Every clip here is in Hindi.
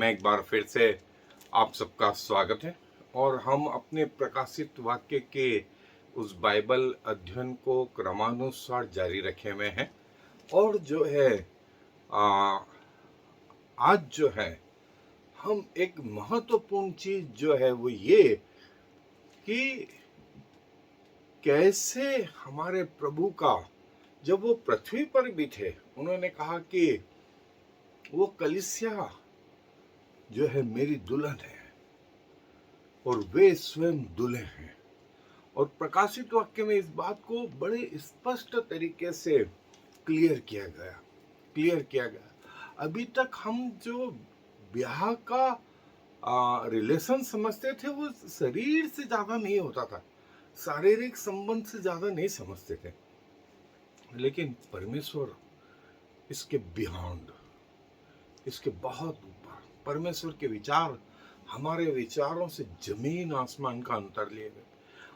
एक बार फिर से आप सबका स्वागत है और हम अपने प्रकाशित वाक्य के उस बाइबल अध्ययन को क्रमानुसार जारी रखे हुए हैं। और जो है आज जो है हम एक महत्वपूर्ण चीज जो है वो ये कि कैसे हमारे प्रभु का जब वो पृथ्वी पर भी थे उन्होंने कहा कि वो कलीसिया जो है मेरी दुल्हन है और वे स्वयं दूल्हे हैं। और प्रकाशित वाक्य में इस बात को बड़े स्पष्ट तरीके से क्लियर किया गया। अभी तक हम जो ब्याह का रिलेशन समझते थे वो शरीर से ज्यादा नहीं होता था, शारीरिक संबंध से ज्यादा नहीं समझते थे, लेकिन परमेश्वर इसके बियॉन्ड, इसके बहुत ऊपर, परमेश्वर के विचार हमारे विचारों से जमीन आसमान का अंतर लिए गए।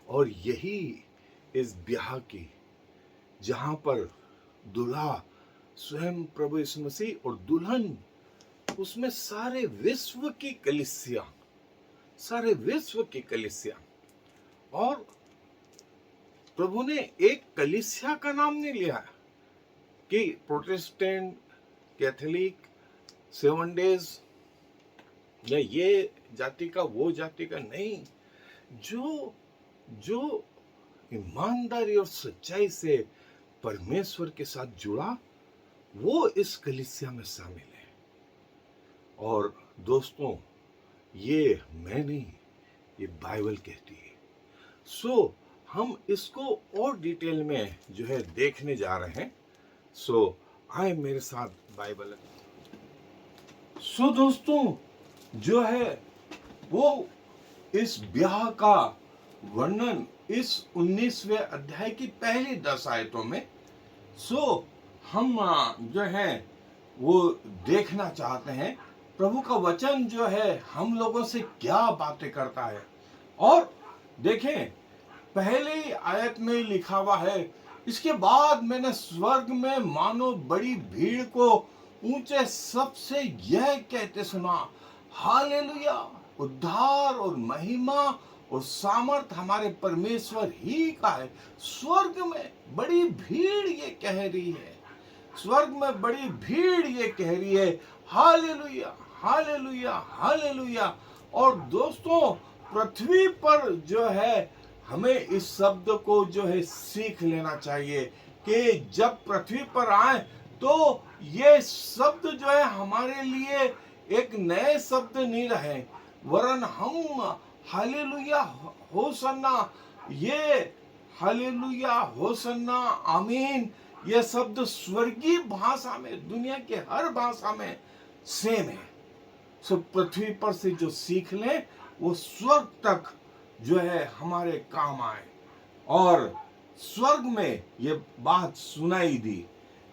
और यही इस ब्याह की, जहां पर दूल्हा स्वयं प्रभु यीशु मसीह और दुल्हन, उसमें सारे विश्व की कलीसिया। और प्रभु ने एक कलीसिया का नाम नहीं लिया कि प्रोटेस्टेंट, कैथोलिक, 7 डेज या ये जाति का वो जाति का नहीं। जो ईमानदारी और सच्चाई से परमेश्वर के साथ जुड़ा वो इस कलीसिया में शामिल है। और दोस्तों, ये मैं नहीं, ये बाइबल कहती है। सो हम इसको और डिटेल में जो है देखने जा रहे हैं। सो आए मेरे साथ बाइबल। सो दोस्तों, जो है वो इस ब्याह का वर्णन इस 19वें अध्याय की पहली 10 आयतों में हम जो है वो देखना चाहते हैं प्रभु का वचन जो है हम लोगों से क्या बातें करता है। और देखें, पहले ही आयत में लिखा हुआ है, इसके बाद मैंने स्वर्ग में मानो बड़ी भीड़ को ऊंचे शब्द से यह कहते सुना, हालेलुया, उद्धार और महिमा और सामर्थ हमारे परमेश्वर ही का है। स्वर्ग में बड़ी भीड़ ये कह रही है, स्वर्ग में बड़ी भीड़ ये कह रही है, हालेलुया, हालेलुया, हालेलुया। और दोस्तों, पृथ्वी पर जो है हमें इस शब्द को जो है सीख लेना चाहिए कि जब पृथ्वी पर आए तो ये शब्द जो है हमारे लिए एक नए शब्द नहीं रहे, वरन हम हालेलुया होसन्ना, ये हालेलुया होसन्ना आमीन, ये शब्द स्वर्गीय भाषा में, दुनिया के हर भाषा में सेम है। सो पृथ्वी पर से जो सीख ले वो स्वर्ग तक जो है हमारे काम आए। और स्वर्ग में ये बात सुनाई दी,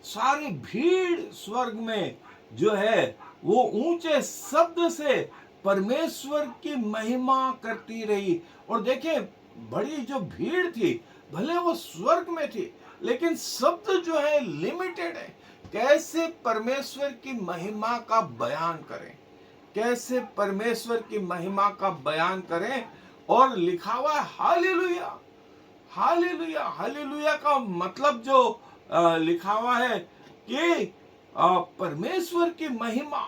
सारी भीड़ स्वर्ग में जो है वो ऊंचे शब्द से परमेश्वर की महिमा करती रही। और देखें, बड़ी जो भीड़ थी, भले वो स्वर्ग में थी, लेकिन शब्द जो है लिमिटेड है। कैसे परमेश्वर की महिमा का बयान करें, कैसे परमेश्वर की महिमा का बयान करें। और लिखा हुआ है हालेलुया, हालेलुया। हालेलुया का मतलब जो लिखा हुआ है कि परमेश्वर की महिमा,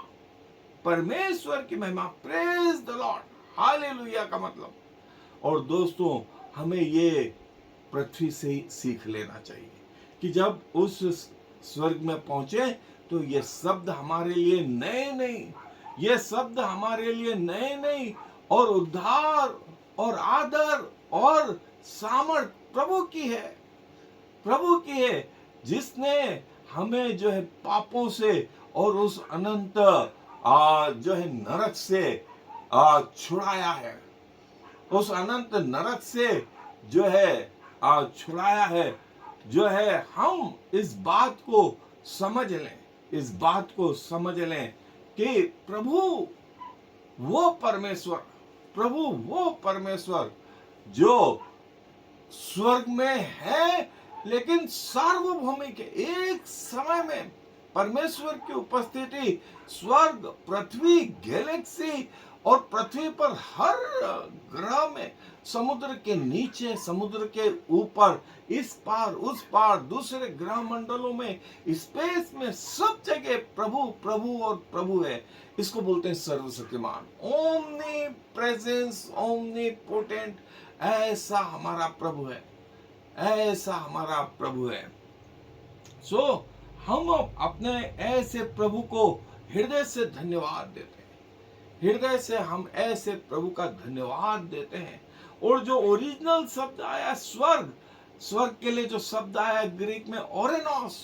परमेश्वर की महिमा, प्रेज द लॉर्ड, हालेलुया का मतलब। और दोस्तों, हमें ये पृथ्वी से ही सीख लेना चाहिए कि जब उस स्वर्ग में पहुंचे तो ये शब्द हमारे लिए नए नहीं, ये शब्द हमारे लिए नए नहीं। और उद्धार और आदर और सामर्थ प्रभु की है, प्रभु की है, जिसने हमें जो है पापों से और उस अनंत जो है नरक से छुड़ाया है, उस अनंत नरक से जो है छुड़ाया है। जो है हम इस बात को समझ लें, इस बात को समझ लें कि प्रभु वो परमेश्वर, प्रभु वो परमेश्वर जो स्वर्ग में है, लेकिन सार्वभौमिक है। एक समय में परमेश्वर की उपस्थिति स्वर्ग, पृथ्वी, गैलेक्सी और पृथ्वी पर हर ग्रह में, समुद्र के नीचे, समुद्र के ऊपर, इस पार उस पार, दूसरे ग्रह मंडलों में, स्पेस में, सब जगह प्रभु प्रभु और प्रभु है। इसको बोलते हैं सर्वशक्तिमान, ओमनी प्रेजेंस, ओमनी पोटेंट। ऐसा हमारा प्रभु है, ऐसा हमारा प्रभु है। सो हम अपने ऐसे प्रभु को हृदय से धन्यवाद देते हैं, हृदय से हम ऐसे प्रभु का धन्यवाद देते हैं। और जो ओरिजिनल शब्द आया स्वर्ग, स्वर्ग के लिए जो शब्द आया ग्रीक में ओरेनोस,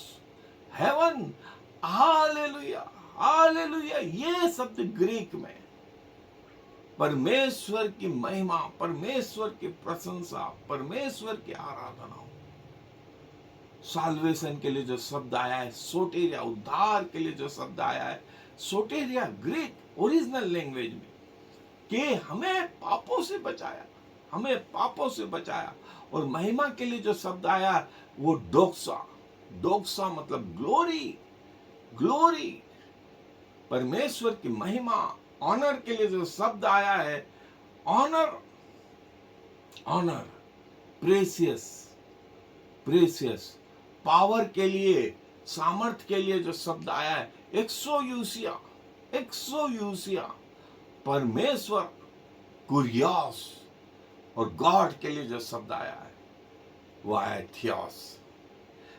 हेवन, हालेलुया हालेलुया, ये शब्द ग्रीक में परमेश्वर की महिमा, परमेश्वर की प्रशंसा, परमेश्वर की आराधना। साल्वेशन के लिए जो शब्द आया है सोटेरिया, उद्धार के लिए जो शब्द आया है सोटेरिया, ग्रीक ओरिजिनल लैंग्वेज में, कि हमें पापों से बचाया, हमें पापों से बचाया। और महिमा के लिए जो शब्द आया वो डोक्सा, डोक्सा मतलब ग्लोरी, ग्लोरी, परमेश्वर की महिमा। ऑनर के लिए जो शब्द आया है honour, honour, precious, precious. Power के लिए, सामर्थ के लिए जो शब्द आया है एक्सोयूसिया, एक्सोयूसिया, परमेश्वर, कुरियास। और गॉड के लिए जो शब्द आया है वो आया थियोस।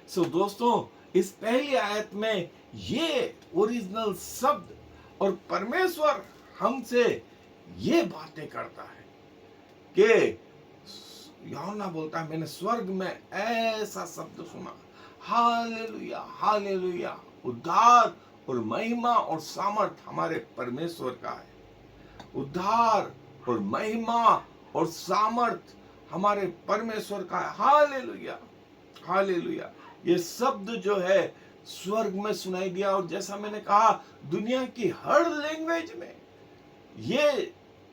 सो दोस्तों, इस पहली आयत में ये ओरिजिनल शब्द, और परमेश्वर हमसे ये बातें करता है कि यूहन्ना बोलता है मैंने स्वर्ग में ऐसा शब्द सुना, हालेलुया हालेलुया, उद्धार और महिमा और सामर्थ हमारे परमेश्वर का है। उद्धार और महिमा और सामर्थ हमारे परमेश्वर का है। Hallelujah hallelujah. ये शब्द जो है स्वर्ग में सुनाई दिया। और जैसा मैंने कहा दुनिया की हर लैंग्वेज में ये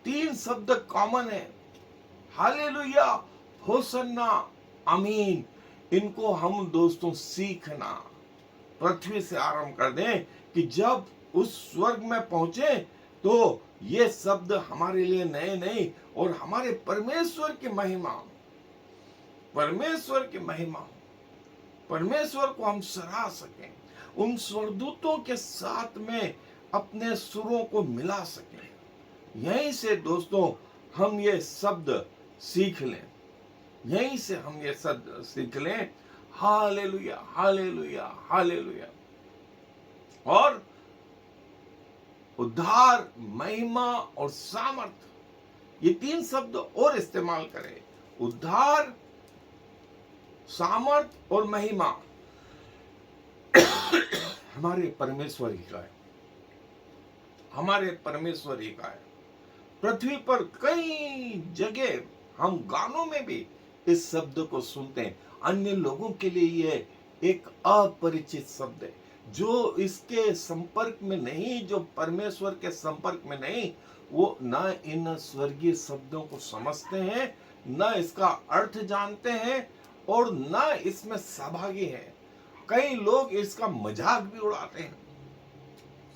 तीन शब्द कॉमन है, हालेलुया, होसन्ना, आमीन। इनको हम दोस्तों सीखना पृथ्वी से आरंभ कर दें कि जब उस स्वर्ग में पहुंचे तो ये शब्द हमारे लिए नए नहीं, और हमारे परमेश्वर की महिमा, परमेश्वर की महिमा, परमेश्वर को हम सराह सकें, उन स्वर्गदूतों के साथ में अपने सुरों को मिला सकें। यहीं से दोस्तों हम ये शब्द सीख लें, यहीं से हम ये शब्द सीख लें, हालेलुया हालेलुया हालेलुया। और उद्धार, महिमा और सामर्थ, ये तीन शब्द और इस्तेमाल करें। उद्धार, सामर्थ और महिमा हमारे परमेश्वर ही का है, हमारे परमेश्वर ही का है। पृथ्वी पर कई जगह हम गानों में भी इस शब्द को सुनते हैं। अन्य लोगों के लिए यह एक अपरिचित शब्द है, जो इसके संपर्क में नहीं, जो परमेश्वर के संपर्क में नहीं, वो न इन स्वर्गीय शब्दों को समझते हैं, न इसका अर्थ जानते हैं, और न इसमें सहभागी हैं। कई लोग इसका मजाक भी उड़ाते हैं।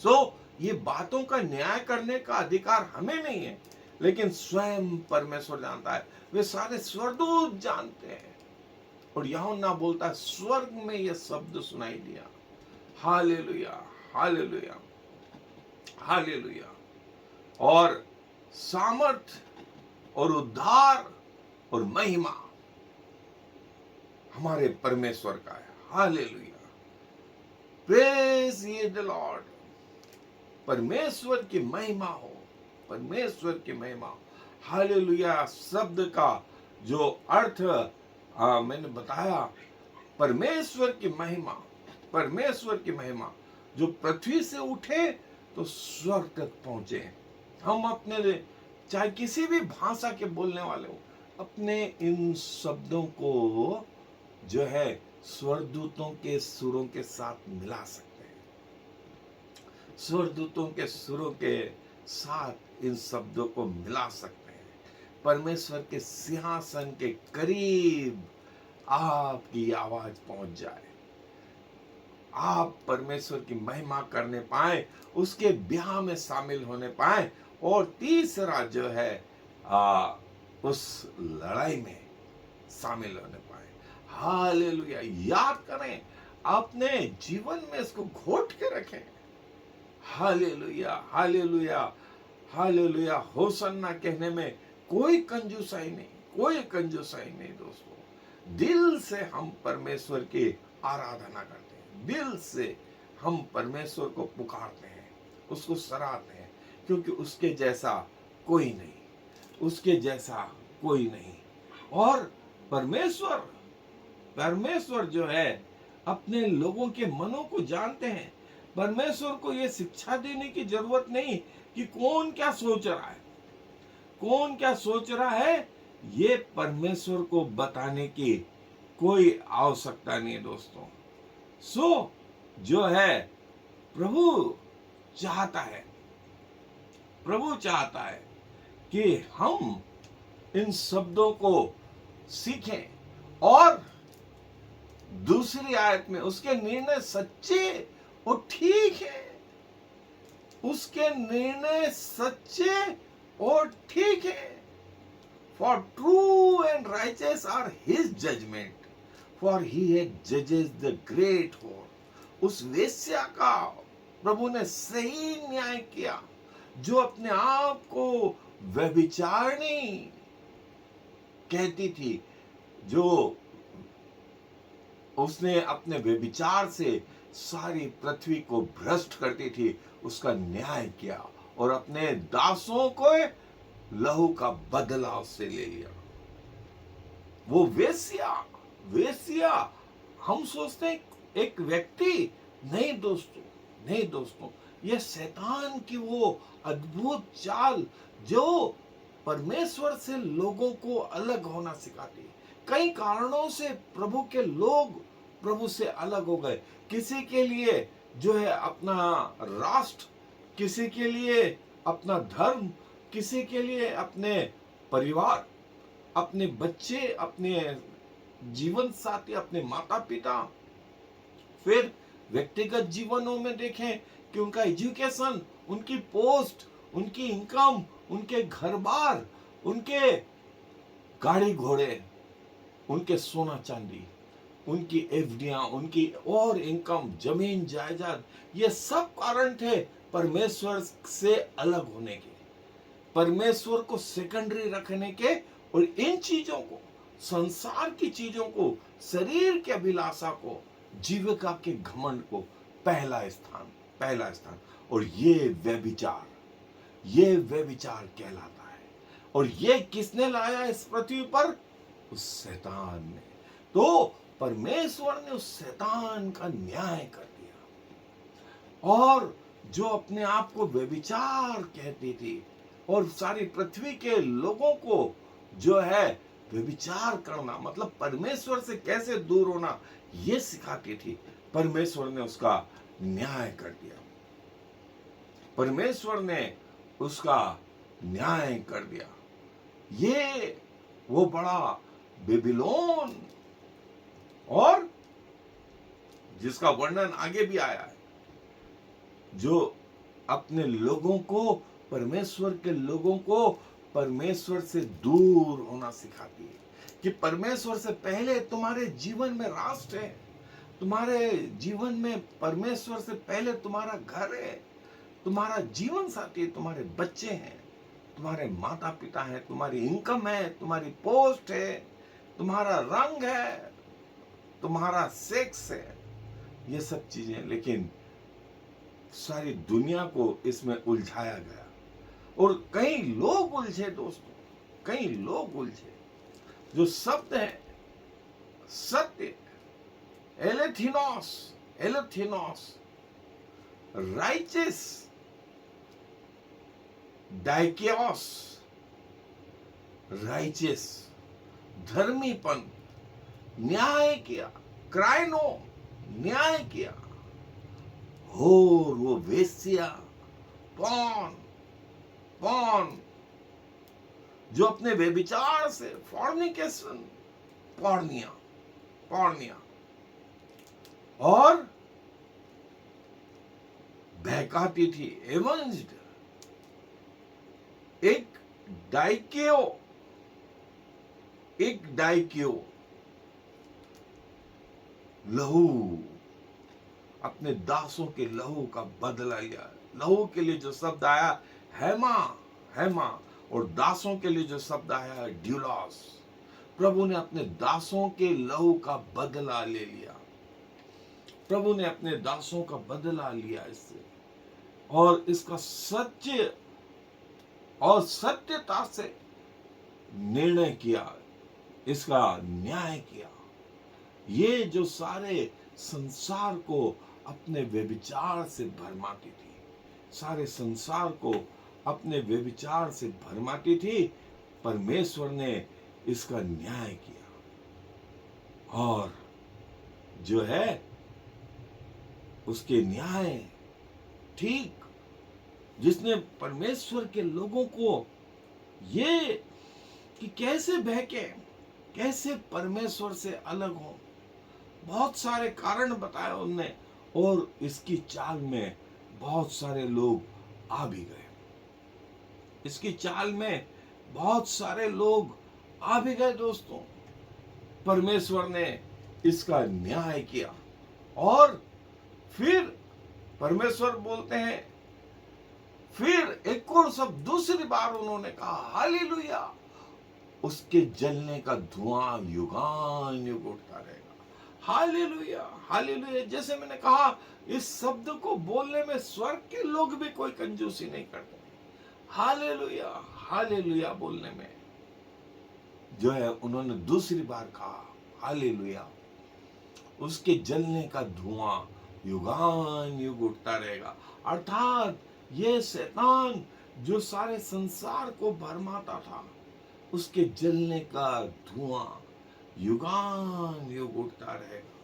सो ये बातों का न्याय करने का अधिकार हमें नहीं है, लेकिन स्वयं परमेश्वर जानता है, वे सारे स्वर्गदूत जानते हैं। और यूहन्ना बोलता है स्वर्ग में यह शब्द सुनाई दिया, हालेलुया हालेलुया हालेलुया। और सामर्थ और उद्धार और महिमा हमारे परमेश्वर का है, हालेलुया, प्रेज ये द लॉर्ड। परमेश्वर की महिमा हो, परमेश्वर की महिमा, हालेलुया। शब्द का जो अर्थ मैंने बताया, परमेश्वर की महिमा, परमेश्वर की महिमा, जो पृथ्वी से उठे तो स्वर्ग तक पहुंचे। हम अपने लिए, चाहे किसी भी भाषा के बोलने वाले हो, अपने इन शब्दों को जो है स्वर्गदूतों के सुरों के साथ मिला सकते हैं। स्वर्गदूतों के सुरों के साथ इन शब्दों को मिला सकते हैं। परमेश्वर के सिंहासन के करीब आपकी आवाज पहुंच जाए। आप परमेश्वर की महिमा करने पाए, उसके ब्याह में शामिल होने पाए, और तीसरा जो है उस लड़ाई में शामिल होने पाए। हालेलुया। याद करें, अपने जीवन में इसको घोट के रखें। Hallelujah, hallelujah, hallelujah. होसन्ना कहने में कोई कंजूसाई नहीं, कोई कंजूसाई नहीं दोस्तों। दिल से हम परमेश्वर की आराधना करते हैं, दिल से हम परमेश्वर को पुकारते हैं, उसको सराहते हैं, क्योंकि उसके जैसा कोई नहीं, उसके जैसा कोई नहीं। और परमेश्वर परमेश्वर जो है अपने लोगों के मनों को जानते हैं। परमेश्वर को यह शिक्षा देने की जरूरत नहीं कि कौन क्या सोच रहा है, कौन क्या सोच रहा है, ये परमेश्वर को बताने की कोई आवश्यकता नहीं है दोस्तों। सो जो है प्रभु चाहता है, प्रभु चाहता है कि हम इन शब्दों को सीखें, और दूसरी आयत में उसके निर्णय सच्चे और ठीक है, उसके निर्णय सच्चे और ठीक है। For true and righteous are his judgment, for he जजेस द ग्रेट होर। उस वेश्या का प्रभु ने सही न्याय किया, जो अपने आप को व्यभिचारिणी कहती थी, जो उसने अपने व्यभिचार से सारी पृथ्वी को भ्रष्ट करती थी, उसका न्याय किया और अपने दासों को लहू का बदला उससे ले लिया। वो वेश्या, वेश्या हम सोचते हैं एक व्यक्ति, नहीं दोस्तों, नहीं दोस्तों, यह शैतान की वो अद्भुत चाल जो परमेश्वर से लोगों को अलग होना सिखाती है। कई कारणों से प्रभु के लोग प्रभु से अलग हो गए। किसी के लिए जो है अपना राष्ट्र, किसी के लिए अपना धर्म, किसी के लिए अपने परिवार, अपने बच्चे, अपने जीवन साथी, अपने माता पिता। फिर व्यक्तिगत जीवनों में देखें कि उनका एजुकेशन, उनकी पोस्ट, उनकी इनकम, उनके घर बार, उनके गाड़ी घोड़े, उनके सोना चांदी, उनकी एफडियां, उनकी और इनकम, जमीन जायदाद, ये सब कारण थे परमेश्वर से अलग होने के, परमेश्वर को सेकेंडरी रखने के, और इन चीजों को, संसार की चीजों को, शरीर के अभिलाषा को, जीविका के घमंड को पहला स्थान, पहला स्थान। और ये व्यभिचार, ये व्यभिचार कहलाता है। और ये किसने लाया इस पृथ्वी पर? उस शैतान ने। तो परमेश्वर ने उस शैतान का न्याय कर दिया, और जो अपने आप को व्यभिचार कहती थी और सारी पृथ्वी के लोगों को जो है व्यभिचार करना मतलब परमेश्वर से कैसे दूर होना, ये सिखाती थी, परमेश्वर ने उसका न्याय कर दिया, परमेश्वर ने उसका न्याय कर दिया। ये वो बड़ा बेबीलोन, और जिसका वर्णन आगे भी आया है, जो अपने लोगों को, परमेश्वर के लोगों को परमेश्वर से दूर होना सिखाती है, कि परमेश्वर से पहले तुम्हारे जीवन में राष्ट्र है, तुम्हारे जीवन में परमेश्वर से पहले तुम्हारा घर है, तुम्हारा जीवन साथी, तुम्हारे बच्चे हैं, तुम्हारे माता पिता हैं, तुम्हारी इनकम है, तुम्हारी पोस्ट है, तुम्हारा रंग है, तुम्हारा सेक्स है, ये सब चीजें। लेकिन सारी दुनिया को इसमें उलझाया गया, और कई लोग उलझे दोस्तों, कई लोग उलझे। जो शब्द है सत्य, एलेथिनोस, एलेथिनोस, राइचस, डाइकियोस, राइचस, धर्मीपन, न्याय किया, क्राइनो, न्याय किया, और वो वेश्या, पौन, पौन, जो अपने व्यभिचार से, फॉर्निकेशन, पौर्निया, पौर्निया, और बहकाती थी, एवंज्ड, एक डाइकेओ, एक डाइकेओ लहू, अपने दासों के लहू का बदला लिया। लहू के लिए जो शब्द आया हैमा, हैमा, और दासों के लिए जो शब्द आया ड्यूलॉस। प्रभु ने अपने दासों के लहू का बदला ले लिया। प्रभु ने अपने दासों का बदला लिया इससे, और इसका सच्चे और सत्यता से निर्णय किया, इसका न्याय किया। ये जो सारे संसार को अपने व्यभिचार से भरमाती थी, सारे संसार को अपने व्यभिचार से भरमाती थी, परमेश्वर ने इसका न्याय किया। और जो है उसके न्याय ठीक, जिसने परमेश्वर के लोगों को ये कि कैसे बहके, कैसे परमेश्वर से अलग हो, बहुत सारे कारण बताए उनने, और इसकी चाल में बहुत सारे लोग आ भी गए। इसकी चाल में बहुत सारे लोग आ भी गए दोस्तों। परमेश्वर ने इसका न्याय किया, और फिर परमेश्वर बोलते हैं, फिर एक और सब दूसरी बार उन्होंने कहा हालेलुया, उसके जलने का धुआं युगान युग उठता रहेगा। Hallelujah, hallelujah. जैसे मैंने कहा, इस शब्द को बोलने में स्वर्ग के लोग भी कोई कंजूसी नहीं करते। हालेलुया, हालेलुया बोलने में जो है उन्होंने दूसरी बार कहा हालेलुया, उसके जलने का धुआं युगान युग उठता रहेगा। अर्थात ये शैतान जो सारे संसार को भरमाता था, उसके जलने का धुआं युगान युग उठता रहेगा,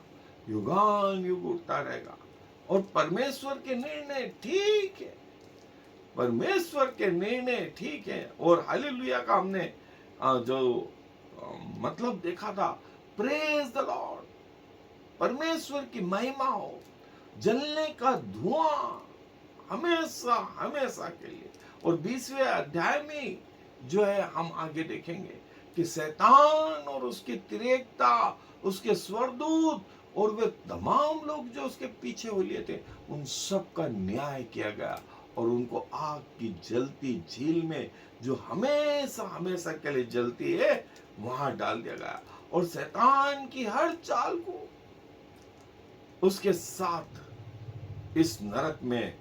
युगान युग उठता रहेगा। और परमेश्वर के निर्णय ठीक है, परमेश्वर के निर्णय ठीक है। और हालेलुया का हमने जो मतलब देखा था, प्रेज द लॉर्ड, परमेश्वर की महिमा हो, जलने का धुआं हमेशा हमेशा के लिए। और 20वें अध्याय में जो है हम आगे देखेंगे कि शैतान और उसकी तिरेकता, उसके स्वरदूत और वे तमाम लोग जो उसके पीछे हो लिए थे, उन सब का न्याय किया गया, और उनको आग की जलती झील में, जो हमेशा हमेशा के लिए जलती है, वहां डाल दिया गया। और शैतान की हर चाल को उसके साथ इस नरक में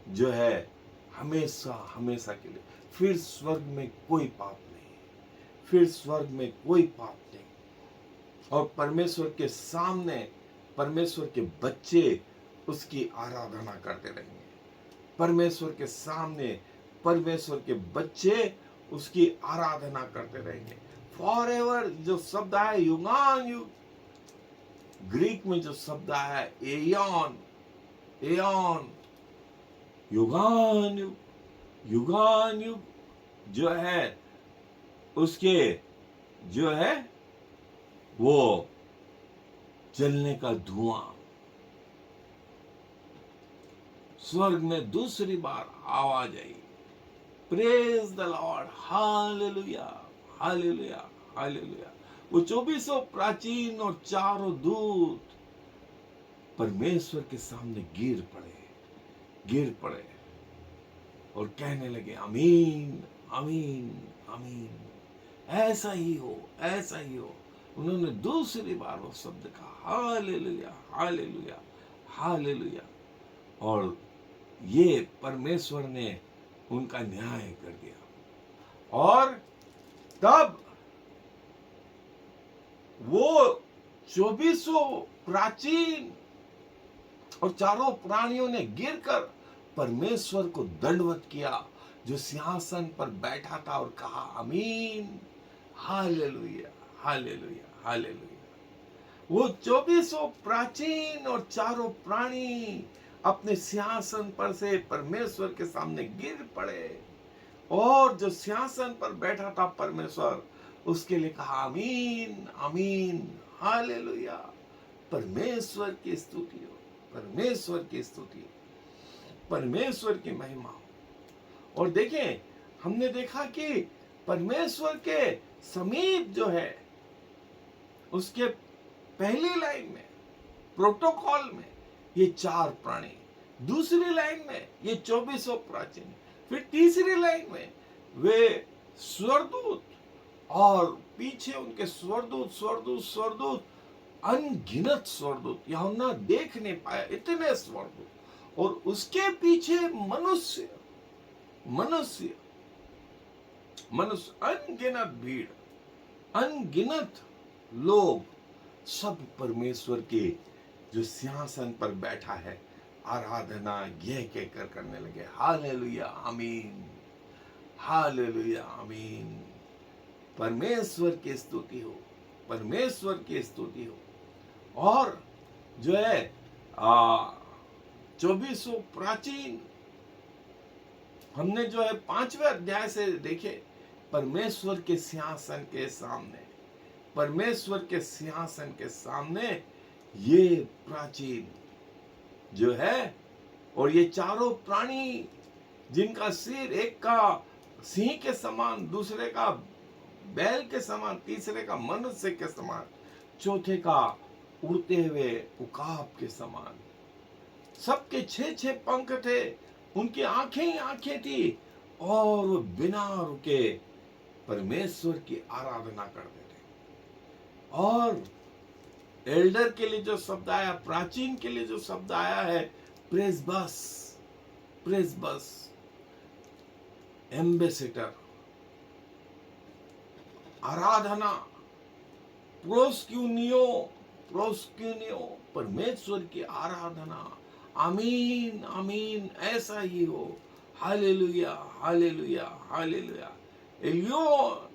जो है हमेशा हमेशा के लिए। फिर स्वर्ग में कोई पाप नहीं, फिर स्वर्ग में कोई पाप नहीं। और परमेश्वर के सामने परमेश्वर के बच्चे उसकी आराधना करते रहेंगे। परमेश्वर के सामने परमेश्वर के बच्चे उसकी आराधना करते रहेंगे। फॉरएवर जो शब्द है युगान युग, ग्रीक में जो शब्द है एयॉन, एयॉन, युगान युग, युगान युग जो है उसके जो है वो जलने का धुआं। स्वर्ग में दूसरी बार आवाज आई, praise the Lord, hallelujah, hallelujah, hallelujah. वो 2400 प्राचीन और चारों दूत परमेश्वर के सामने गिर पड़े, गिर पड़े और कहने लगे आमीन, आमीन, आमीन, ऐसा ही हो, ऐसा ही हो। उन्होंने दूसरी बार वो शब्द कहा हालेलुया, हालेलुया, हालेलुया। और ये परमेश्वर ने उनका न्याय कर दिया। और तब वो 2400 प्राचीन और चारों प्राणियों ने गिरकर परमेश्वर को दंडवत किया, जो सिंहासन पर बैठा था, और कहा आमीन, हालेलुया, हालेलुया, हालेलुया। वो 2400 प्राचीन और चारों प्राणी अपने सिंहासन पर से परमेश्वर के सामने गिर पड़े, और जो सिंहासन पर बैठा था परमेश्वर, उसके लिए कहा आमीन, आमीन, हालेलुया। परमेश्वर की स्तुति हो, परमेश्वर की स्तुति। परमेश्वर की महिमा हो। और देखें, हमने देखा कि परमेश्वर के समीप जो है, उसके पहली लाइन में प्रोटोकॉल में ये 4 प्राणी, दूसरी लाइन में ये 24 प्राचीन, फिर तीसरी लाइन में वे स्वर्गदूत, और पीछे उनके स्वर्गदूत स्वर्गदूत स्वर्गदूत, अनगिनत स्वर्गदूत, यूहन्ना देख नहीं पाया इतने स्वर्गदूत, और उसके पीछे मनुष्य मनुष्य मनुष्य, अनगिनत भीड़, अनगिनत लोग, सब परमेश्वर के जो सिंहासन पर बैठा है आराधना यह कहकर करने लगे, हालेलुया आमीन, हालेलुया आमीन। परमेश्वर की स्तुति हो, परमेश्वर की स्तुति हो। और जो है 24 प्राचीन, हमने जो है 5वें अध्याय से देखे, परमेश्वर के सिंहासन के सामने, परमेश्वर के सिंहासन के सामने ये प्राचीन जो है, और ये चारों प्राणी, जिनका सिर एक का सिंह के समान, दूसरे का बैल के समान, तीसरे का मनुष्य के समान, चौथे का उड़ते हुए उकाब के समान, सबके 6 पंख थे, उनकी आंखें ही आंखें थी, और वो बिना रुके परमेश्वर की आराधना करते थे। और एल्डर के लिए जो शब्द आया, प्राचीन के लिए जो शब्द आया है, प्रेसबस, प्रेसबस, एम्बेसेडर, आराधना, प्रोस्क्यूनियो, प्रोस्क्यूनियो, परमेश्वर की आराधना, आमीन आमीन, ऐसा ही हो, hallelujah hallelujah hallelujah, Elyon,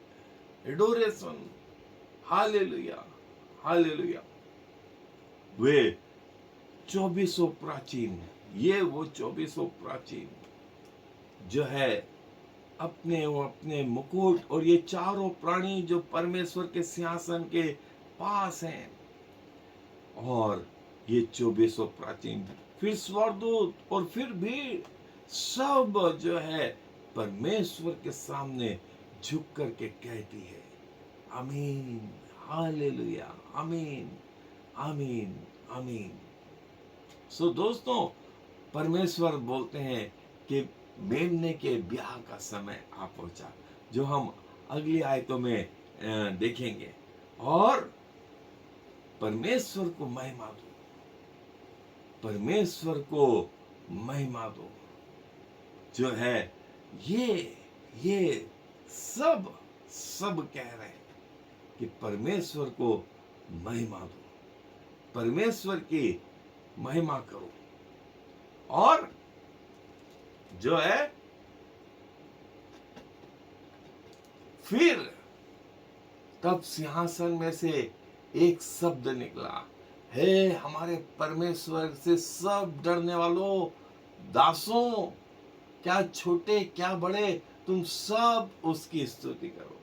adoration, hallelujah hallelujah. वे 24 प्राचीन, ये वो 24 प्राचीन जो है, अपने मुकुट, और ये चारों प्राणी जो परमेश्वर के सिंहासन के पास हैं, और ये 24 प्राचीन, फिर स्वर्गदूत, और फिर भी सब जो है परमेश्वर के सामने झुक करके कहती है, आमीन, हालेलुया, आमीन आमीन आमीन। सो दोस्तों, परमेश्वर बोलते हैं कि मेमने के ब्याह का समय आ पहुंचा, जो हम अगली आयतों में देखेंगे। और परमेश्वर को महिमा दो, परमेश्वर को महिमा दो, जो है ये सब कह रहे हैं कि परमेश्वर को महिमा दो, परमेश्वर की महिमा करो। और जो है फिर तब सिंहासन में से एक शब्द निकला, हे हमारे परमेश्वर से सब डरने वालों, दासों, क्या छोटे क्या बड़े, तुम सब उसकी स्तुति करो,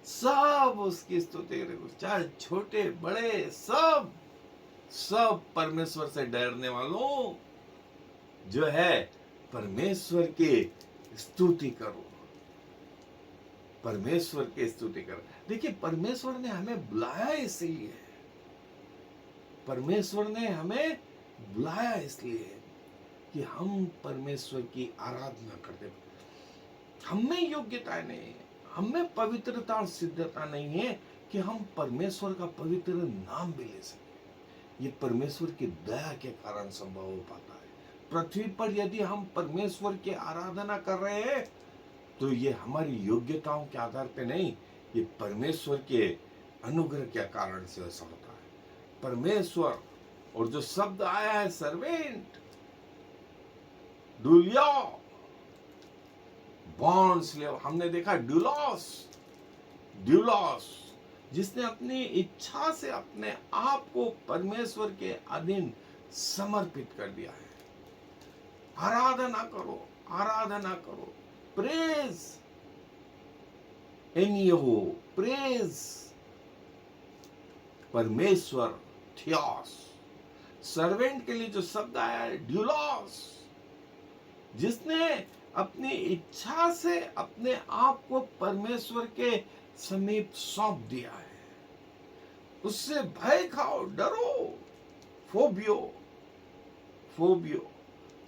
सब उसकी स्तुति करो, चाहे छोटे बड़े, सब परमेश्वर से डरने वालों जो है परमेश्वर की स्तुति करो, परमेश्वर की स्तुति करो। देखिए, परमेश्वर ने हमें बुलाया इसलिए, परमेश्वर ने हमें बुलाया इसलिए कि हम परमेश्वर की आराधना करते। हम में योग्यता नहीं है, हम में पवित्रता और सिद्धता नहीं है कि हम परमेश्वर का पवित्र नाम भी ले सके। ये परमेश्वर की दया के कारण संभव हो पाता है। पृथ्वी पर यदि हम परमेश्वर की आराधना कर रहे हैं तो ये हमारी योग्यताओं के आधार पे नहीं, ये परमेश्वर के अनुग्रह के कारण से ऐसा होता है। परमेश्वर, और जो शब्द आया है सर्वेंट, डुलिया, बॉन्ड स्लेव, हमने देखा ड्यूलॉस, ड्यूलॉस, जिसने अपनी इच्छा से अपने आप को परमेश्वर के अधीन समर्पित कर दिया है। आराधना करो, आराधना करो, प्रेज इन यहो, प्रेज परमेश्वर, थियोस। सर्वेंट के लिए जो शब्द आया है ड्यूलॉस, जिसने अपनी इच्छा से अपने आप को परमेश्वर के समीप सौंप दिया है। उससे भय खाओ, डरो, फोबियो। फोबियो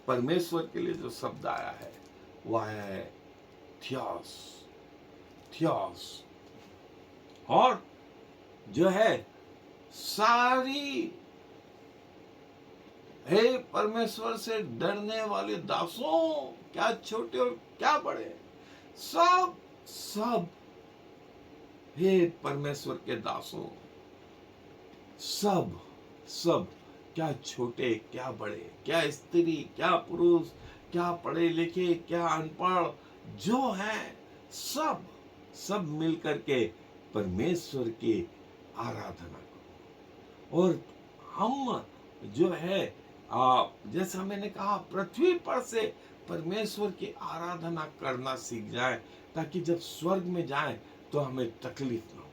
परमेश्वर के लिए जो शब्द आया है वह है थियोस। थियोस और जो है सारी, हे परमेश्वर से डरने वाले दासों, क्या छोटे और क्या बड़े, सब सब, हे परमेश्वर के दासों, सब सब, क्या छोटे क्या बड़े, क्या स्त्री क्या पुरुष, क्या पढ़े लिखे क्या अनपढ़, जो हैं सब सब मिलकर के परमेश्वर की आराधना करो। और हम जो है जैसा मैंने कहा, पृथ्वी पर से परमेश्वर की आराधना करना सीख जाए, ताकि जब स्वर्ग में जाए तो हमें तकलीफ ना हो।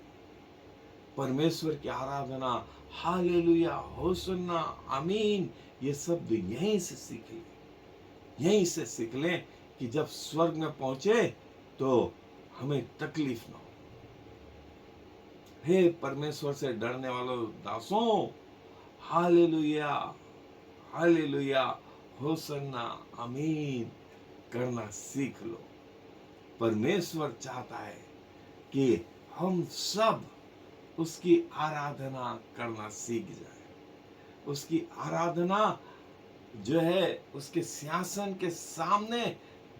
परमेश्वर की आराधना, हालेलुया, होसन्ना, आमीन, ये शब्द यहीं से सीख लें, यहीं से सीख लें कि जब स्वर्ग में पहुंचे तो हमें तकलीफ ना हो। हे परमेश्वर से डरने वालों दासों, हालेलुया, हालेलुया, होसन्ना, आमीन करना सीख लो। परमेश्वर चाहता है कि हम सब उसकी आराधना करना सीख जाए। उसकी आराधना जो है उसके सिंहासन के सामने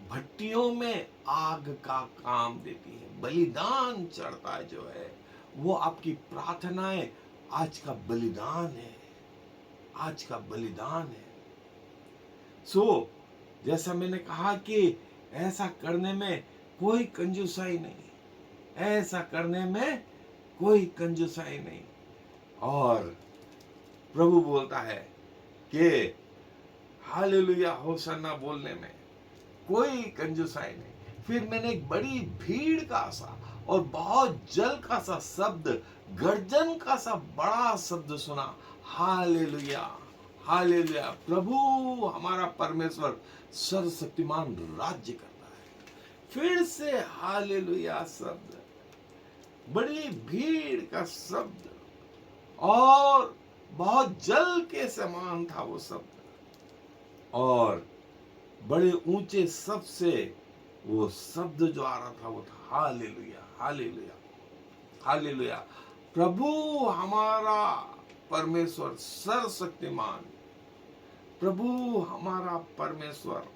भट्टियों में आग का काम देती है, बलिदान चढ़ता है जो है वो आपकी प्रार्थनाएं आज का बलिदान है, आज का बलिदान है। सो जैसा मैंने कहा कि ऐसा करने में कोई कंजूसाई नहीं, ऐसा करने में कोई कंजूसाई नहीं। और प्रभु बोलता है कि हालेलुया, होसन्ना बोलने में कोई कंजूसाई नहीं। फिर मैंने एक बड़ी भीड़ का सा और बहुत जल का सा शब्द, गर्जन का सा बड़ा शब्द सुना, हालेलुया, हालेलुया, प्रभु हमारा परमेश्वर सर्वशक्तिमान राज्य करता है। फिर से हालेलुया शब्द, बड़ी भीड़ का शब्द, और बहुत जल के समान था वो शब्द, और बड़े ऊंचे शब्द से वो शब्द जो आ रहा था वो था हालेलुया, हालेलुया, हालेलुया, प्रभु हमारा परमेश्वर सर्वशक्तिमान, प्रभु हमारा परमेश्वर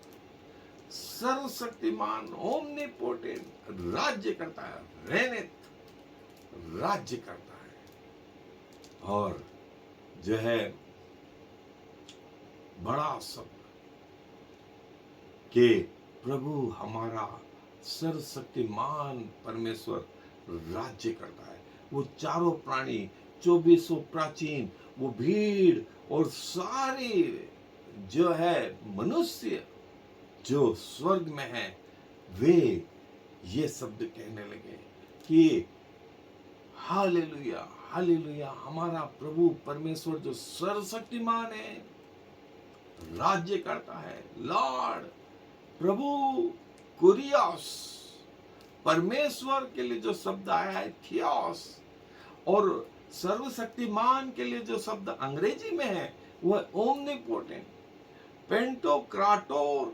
सर्वशक्तिमान, ओमनीपोटेंट राज्य करता है, रेनेत राज्य करता है। और जो है बड़ा शब्द कि प्रभु हमारा सर्वशक्तिमान परमेश्वर राज्य करता है। वो चारों प्राणी, 2400 प्राचीन, वो भीड़ और सारे जो है मनुष्य जो स्वर्ग में है, वे ये शब्द कहने लगे कि हालेलुया, हालेलुया, हमारा प्रभु परमेश्वर जो सर्वशक्तिमान है राज्य करता है। लॉर्ड, प्रभु, कुरियोस, परमेश्वर के लिए जो शब्द आया है थियोस, और सर्वशक्तिमान के लिए जो शब्द अंग्रेजी में है वह ओमनीपोटेंट, पेंटोक्राटोर,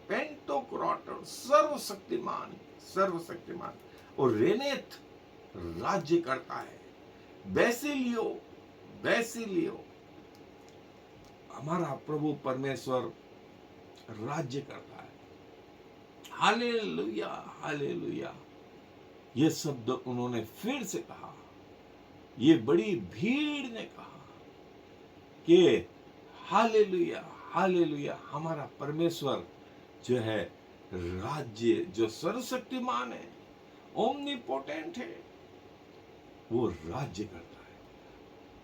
पेंटोक्राटोर, सर्वशक्तिमान, सर्वशक्तिमान, और रेनेथ राज्य करता है। बेसिलियो, बेसिलियो, हमारा प्रभु परमेश्वर राज्य करता है। हालेलुया, हालेलुया, ये शब्द उन्होंने फिर से कहा, ये बड़ी भीड़ ने कहा कि हालेलुया, हालेलुया, हमारा परमेश्वर जो है राज्य, जो सर्वशक्तिमान है, ओमनीपोटेंट है, वो राज्य करता है,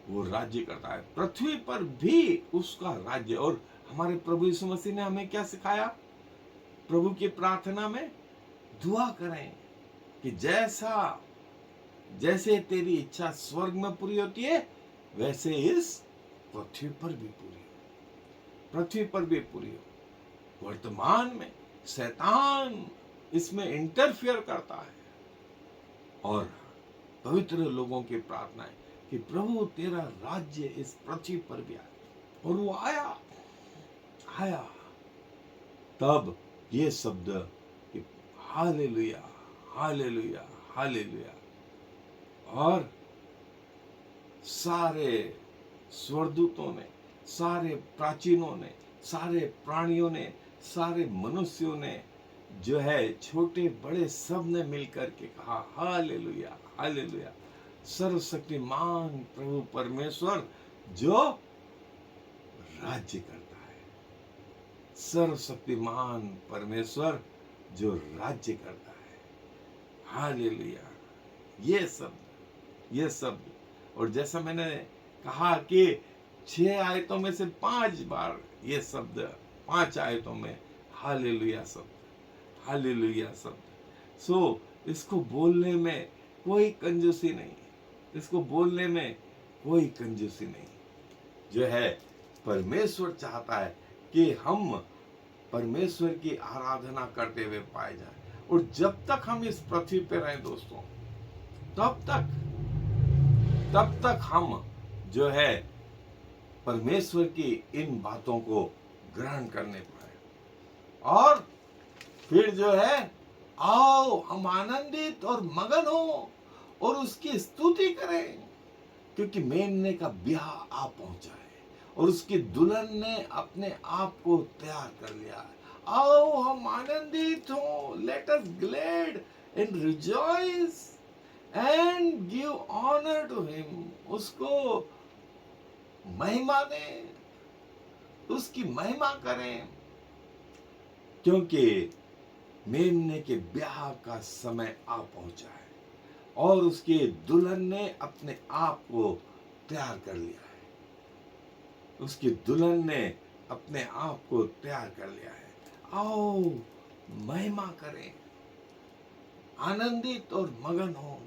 वो राज्य करता है। पृथ्वी पर भी उसका राज्य। और हमारे प्रभु यीशु मसीह ने हमें क्या सिखाया? प्रभु की प्रार्थना में दुआ करें कि जैसे तेरी इच्छा स्वर्ग में पूरी होती है वैसे इस पृथ्वी पर भी पूरी हो, पृथ्वी पर भी पूरी हो। वर्तमान में शैतान इसमें इंटरफियर करता है और पवित्र लोगों की प्रार्थना है कि प्रभु तेरा राज्य इस पृथ्वी पर भी आए। और वो आया तब ये शब्द कि हालेलुया हालेलुया हालेलुया, और सारे स्वर्गदूतों ने, सारे प्राचीनों ने, सारे प्राणियों ने, सारे मनुष्यों ने जो है, छोटे बड़े सब ने मिलकर के कहा हालेलुया हालेलुया, सर्वशक्तिमान प्रभु परमेश्वर जो राज्य करता है, सर्वशक्तिमान परमेश्वर जो राज्य करता है। हालेलुया। ये शब्द और जैसा मैंने कहा कि 6 आयतों में से 5 बार ये शब्द, 5 आयतों में हालेलुया शब्द। सो इसको बोलने में कोई कंजूसी नहीं, इसको बोलने में कोई कंजूसी नहीं। जो है, परमेश्वर चाहता है कि हम परमेश्वर की आराधना करते हुए पाए जाएं। और जब तक हम इस पृथ्वी पे रहें दोस्तों, तब तक हम जो है परमेश्वर की इन बातों को ग्रहण करने पाए। और फिर जो है, आओ हम आनंदित और मगन हो और उसकी स्तुति करें, क्योंकि मेमने का ब्याह आ पहुंचा है और उसकी दुल्हन ने अपने आप को तैयार कर लिया है। आओ हम आनंदित हो, let us glad and rejoice and give honour to him. उसको महिमा दें, उसकी महिमा करें, क्योंकि मेमने के ब्याह का समय आ पहुंचा है और उसके दुल्हन ने अपने आप को तैयार कर लिया है। उसकी दुल्हन ने अपने आप को तैयार कर लिया है। आओ महिमा करें, आनंदित और मगन हो,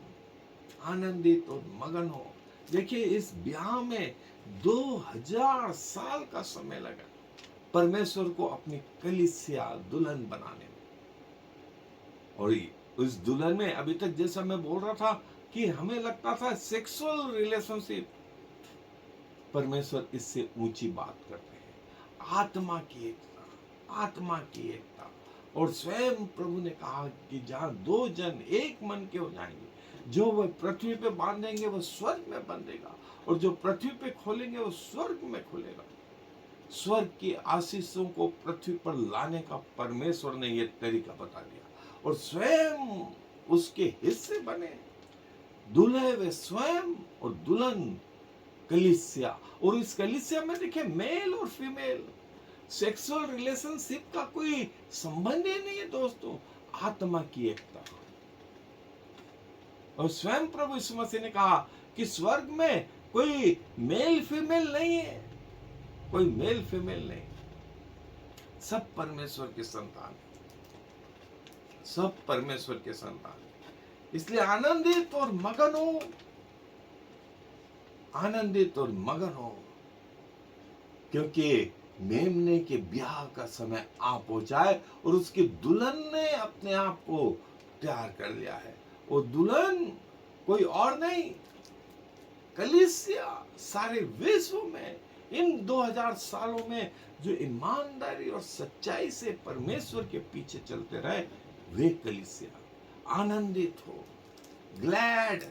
आनंदित और मगन हो। देखिए, इस ब्याह में 2000 साल का समय लगा परमेश्वर को अपनी कलीसिया दुल्हन बनाने में। और उस दुल्हन में अभी तक जैसा मैं बोल रहा था कि हमें लगता था सेक्सुअल रिलेशनशिप, परमेश्वर इससे ऊंची बात करते हैं, आत्मा की एकता, आत्मा की एकता। और स्वयं प्रभु ने कहा कि जहां 2 जन एक मन के हो जाएंगे, जो वह पृथ्वी पे बांधेंगे वो स्वर्ग में बंधेगा, और जो पृथ्वी पे खोलेंगे वो स्वर्ग में खुलेगा। स्वर्ग की आशीषों को पृथ्वी पर लाने का परमेश्वर ने यह तरीका बता दिया, और स्वयं उसके हिस्से बने। दूल्हे वे स्वयं और दुल्हन कलीसिया। और इस कलीसिया में देखिए, मेल और फीमेल सेक्सुअल रिलेशनशिप का कोई संबंध ही नहीं है दोस्तों, आत्मा की एकता। और स्वयं प्रभु यीशु मसीह ने कहा कि स्वर्ग में कोई मेल फीमेल नहीं है, कोई मेल फीमेल नहीं, सब परमेश्वर के संतान, सब परमेश्वर के संतान। इसलिए आनंदित और मगन हो, आनंदित और मगन हो, क्योंकि मेमने के ब्याह का समय आ पहुंचा है और उसकी दुल्हन ने अपने आप को तैयार कर लिया है। वो दुल्हन कोई और नहीं, कलीसिया। सारे विश्व में इन 2000 सालों में जो ईमानदारी और सच्चाई से परमेश्वर के पीछे चलते रहे, वे कलीसिया। आनंदित हो, ग्लैड,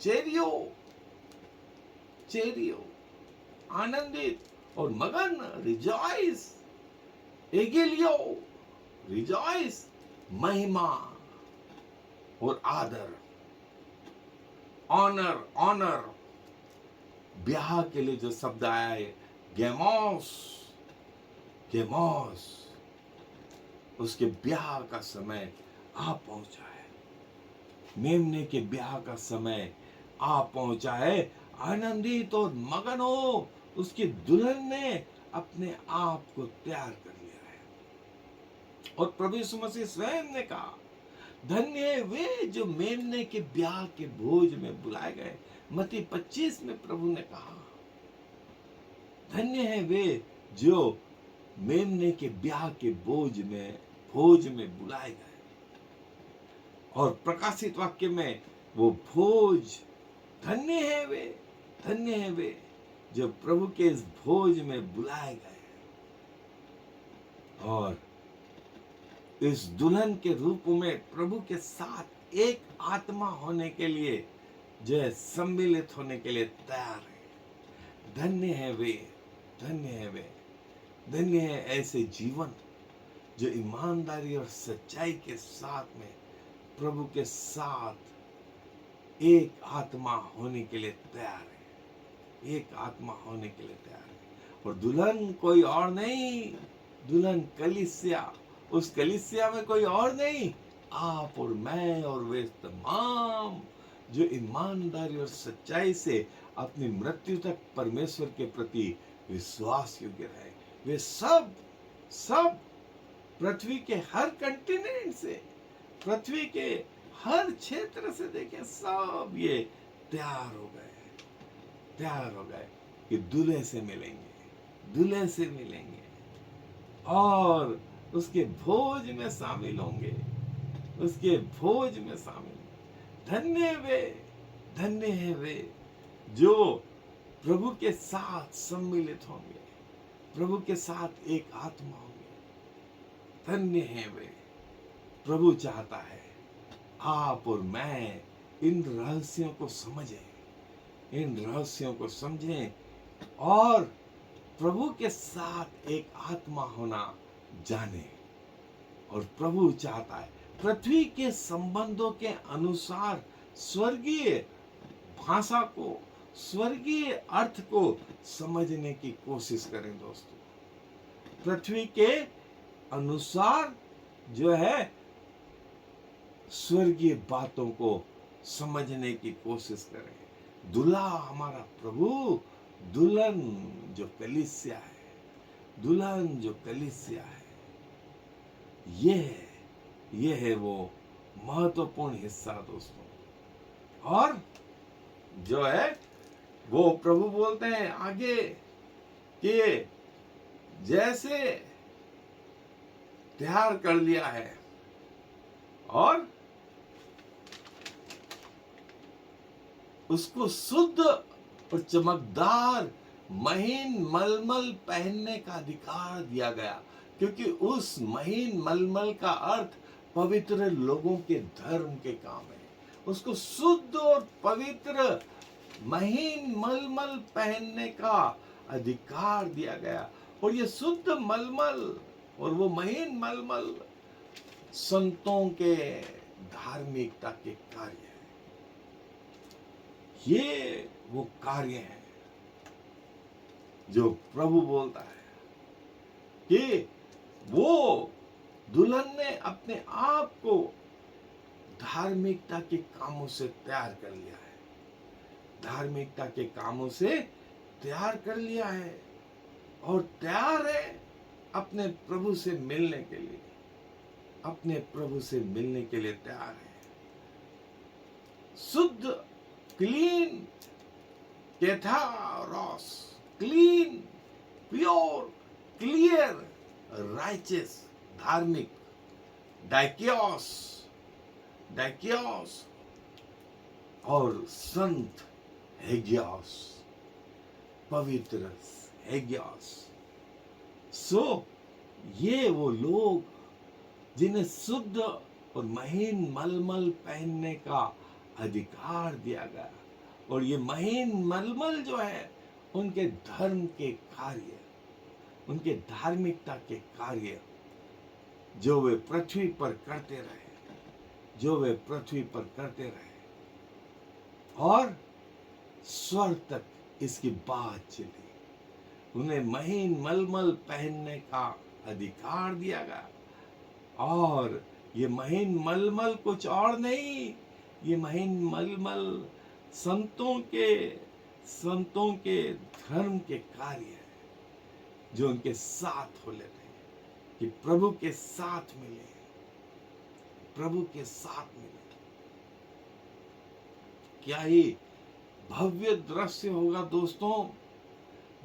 चेरियो, चेरियो, आनंदित और मगन, रिजॉइस, एगेलियो, रिजॉइस, महिमा और आदर, ऑनर, ऑनर। ब्याह के लिए जो शब्द आया है गेमोस, गेमोस, उसके ब्याह का समय आ पहुंचा है। मेमने के ब्याह का समय आ पहुंचा है। आनंदित और मगन हो, उसकी दुल्हन ने अपने आप को तैयार कर लिया है। और प्रभु यीशु मसीह स्वयं ने कहा, धन्य है वे जो मेमने के ब्याह के भोज में बुलाए गए। मत्ती 25 में प्रभु ने कहा, धन्य है वे जो मेमने के ब्याह के भोज में बुलाए गए। और प्रकाशित वाक्य में वो भोज, धन्य है वे जो प्रभु के इस भोज में बुलाए गए और इस दुल्हन के रूप में प्रभु के साथ एक आत्मा होने के लिए, जो है सम्मिलित होने के लिए तैयार है। धन्य है वे, धन्य है वे, धन्य है ऐसे जीवन जो ईमानदारी और सच्चाई के साथ में प्रभु के साथ एक आत्मा होने के लिए तैयार है, एक आत्मा होने के लिए तैयार है। और दुल्हन कोई और नहीं, दुल्हन कलीसिया, उस कलीसिया में कोई और नहीं, आप और मैं और वे तमाम जो ईमानदारी और सच्चाई से अपनी मृत्यु तक परमेश्वर के प्रति विश्वास योग्य रहे। वे सब पृथ्वी के हर कंटिनेंट से, पृथ्वी के हर क्षेत्र से, देखे सब ये तैयार हो गए कि दूल्हे से मिलेंगे और उसके भोज में शामिल होंगे, उसके भोज में शामिल। धन्य है वे जो प्रभु के साथ सम्मिलित होंगे, प्रभु के साथ एक आत्मा होंगे। धन्य है वे। प्रभु चाहता है आप और मैं इन रहस्यों को समझें, इन रहस्यों को समझें और प्रभु के साथ एक आत्मा होना जाने। और प्रभु चाहता है पृथ्वी के संबंधों के अनुसार स्वर्गीय भाषा को, स्वर्गीय अर्थ को समझने की कोशिश करें दोस्तों। पृथ्वी के अनुसार जो है स्वर्गीय बातों को समझने की कोशिश करें। दूल्हा हमारा प्रभु, दुल्हन जो कलीसिया है, दुल्हन जो कलीसिया है, ये है वो महत्वपूर्ण हिस्सा दोस्तों। और जो है वो प्रभु बोलते हैं आगे कि जैसे तैयार कर लिया है और उसको शुद्ध और चमकदार महीन मलमल पहनने का अधिकार दिया गया, क्योंकि उस महीन मलमल का अर्थ पवित्र लोगों के धर्म के काम है। उसको शुद्ध और पवित्र महीन मलमल पहनने का अधिकार दिया गया। और ये शुद्ध मलमल और वो महीन मलमल संतों के धार्मिकता के कार्य है। ये वो कार्य है जो प्रभु बोलता है कि वो दुल्हन ने अपने आप को धार्मिकता के कामों से तैयार कर लिया है, धार्मिकता के कामों से तैयार कर लिया है और तैयार है अपने प्रभु से मिलने के लिए, अपने प्रभु से मिलने के लिए तैयार है। शुद्ध, क्लीन, कैथारोस, क्लीन, प्योर, क्लियर, राइचियस, धार्मिक, डाइकियोस और संत हेगियोस, पवित्र हेगियोस। ये वो लोग जिन्हें शुद्ध और महीन मलमल पहनने का अधिकार दिया गया। और ये महीन मलमल जो है उनके धर्म के कार्य, उनके धार्मिकता के कार्य जो वे पृथ्वी पर करते रहे, जो वे पृथ्वी पर करते रहे। और स्वर्ग तक इसकी बात चली। उन्हें महीन मलमल पहनने का अधिकार दिया गया। और ये महीन मलमल कुछ और नहीं, ये महीन मलमल संतों के धर्म के कार्य है जो उनके साथ हो लेते हैं कि प्रभु के साथ मिले, प्रभु के साथ मिले। क्या ही भव्य दृश्य होगा दोस्तों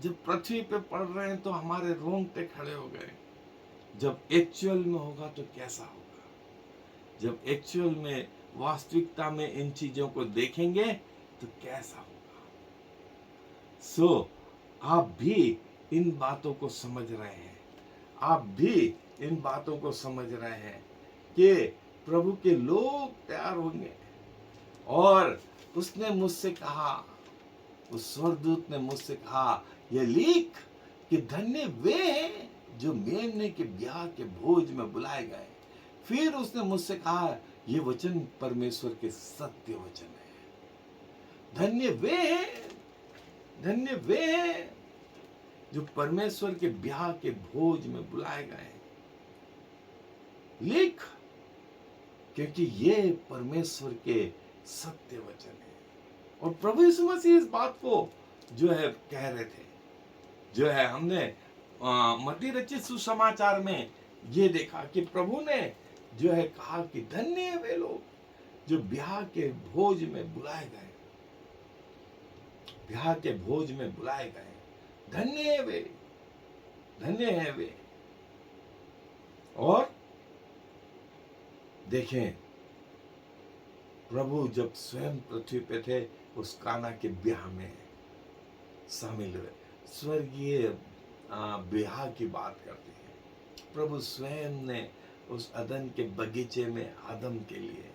जब पृथ्वी पे पढ़ रहे हैं तो हमारे रोंगटे खड़े हो गए। जब एक्चुअल में होगा तो कैसा होगा? जब एक्चुअल में, वास्तविकता में इन चीजों को देखेंगे तो कैसा होगा? आप भी इन बातों को समझ रहे हैं, आप भी इन बातों को समझ रहे हैं कि प्रभु के लोग तैयार होंगे। और उसने मुझसे कहा, उस स्वर्गदूत ने मुझसे कहा, यह लिख कि धन्य वे हैं जो मेमने के ब्याह के भोज में बुलाए गए। फिर उसने मुझसे कहा, ये वचन परमेश्वर के सत्य वचन है। धन्य वे हैं, धन्य वे हैं जो परमेश्वर के ब्याह के भोज में बुलाए गए हैं। लिख, क्योंकि ये परमेश्वर के सत्य वचन है। और प्रभु यीशु मसीह इस बात को जो है कह रहे थे, जो है हमने मत्ती रचित सुसमाचार में ये देखा कि प्रभु ने जो है कहा कि धन्य है वे लोग जो ब्याह के भोज में बुलाए गए, ब्याह के भोज में बुलाए गए। धन्य है वे, धन्य है वे। और देखें, प्रभु जब स्वयं पृथ्वी पे थे, उस काना के ब्याह में शामिल हुए। स्वर्गीय ब्याह की बात करते हैं। प्रभु स्वयं ने उस अदन के बगीचे में आदम के लिए,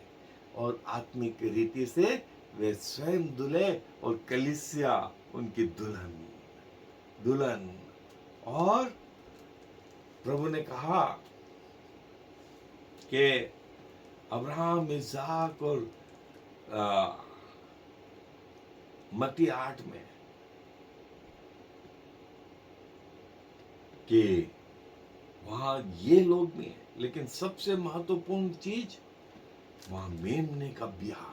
और आत्मिक रीति से वे स्वयं दुल्हे और कलीसिया उनकी दुल्हन, दुल्हन। और प्रभु ने कहा कि अब्राहम, इसहाक और मत्ती 8 में कि वहां ये लोग भी हैं, लेकिन सबसे महत्वपूर्ण चीज वहां मेमने का ब्याह,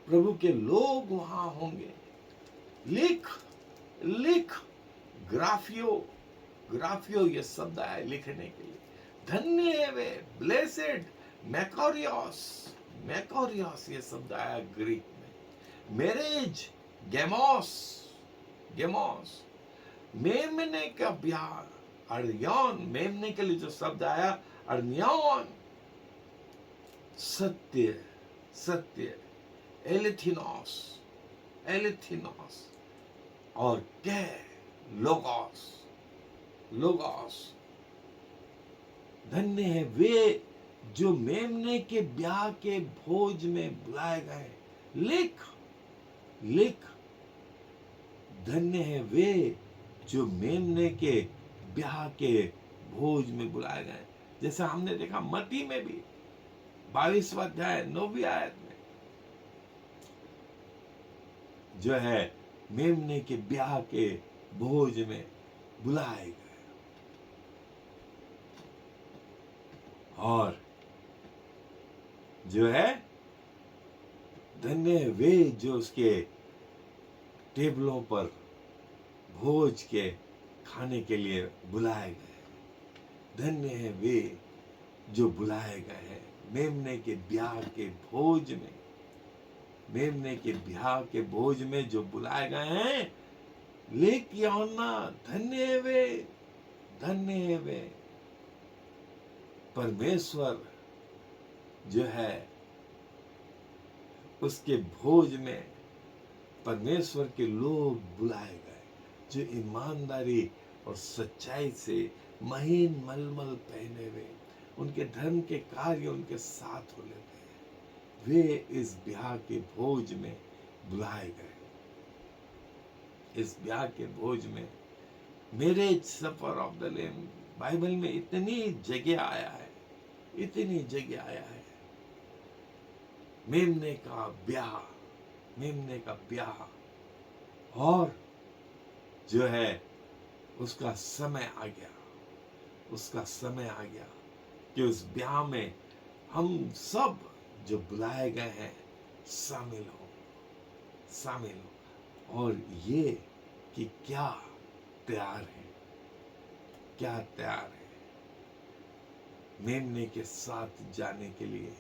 प्रभु के लोग वहां होंगे। लिख, लिख, ग्राफियो, ग्राफियो ये शब्द आया लिखने के लिए। धन्य है वे, ब्लेसेड, मैकोरियोस, मैकोरियोस ये शब्द आया ग्रीक में। मैरिज, गेमोस, गेमोस, मेमने का ब्याह, अर्नियोन, मेमने के लिए जो शब्द आया अर्नियोन, सत्य, सत्य, एलिथिनोस, एलिथिनोस, और के लोगोस, लोगोस। धन्य है वे जो मेमने के ब्याह के भोज में बुलाए गए। लिख, लिख, धन्य है वे जो मेमने के ब्याह के भोज में बुलाए गए। जैसा हमने देखा मत्ती में भी 22वां अध्याय 9वीं आयत में जो है मेमने के ब्याह के भोज में बुलाए गए। और जो है धन्य है वे जो उसके टेबलों पर भोज के खाने के लिए बुलाए गए। धन्य है वे जो बुलाए गए हैं मेमने के ब्याह के भोज में, मेमने के ब्याह के भोज में जो बुलाए गए हैं। लिख यूहन्ना, धन्य है वे, धन्य है वे। परमेश्वर जो है उसके भोज में परमेश्वर के लोग बुलाए गए जो ईमानदारी और सच्चाई से महीन मलमल पहने हुए, उनके धर्म के कार्य उनके साथ हो लेते हैं। वे इस ब्याह के भोज में बुलाए गए। इस ब्याह के भोज में, marriage supper of the lamb, Bible में इतनी जगह आया है, इतनी जगह आया है। मेमने का ब्याह, मेमने का ब्याह, और जो है उसका समय आ गया, उसका समय आ गया कि उस ब्याह में हम सब जो बुलाए गए हैं शामिल हो, शामिल हो। और ये कि क्या तैयार है, क्या तैयार है मेमने के साथ जाने के लिए,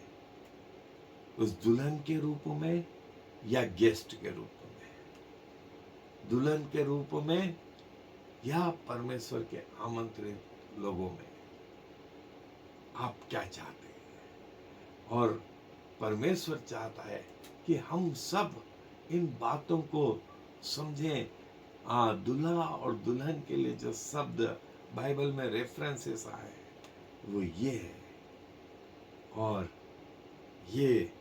उस दुल्हन के रूप में या गेस्ट के रूप में। दुल्हन के रूप में या परमेश्वर के आमंत्रित लोगों में आप क्या चाहते हैं? और परमेश्वर चाहता है कि हम सब इन बातों को समझें। दूल्हा और दुल्हन के लिए जो शब्द बाइबल में रेफरेंसेस आए वो ये है, और ये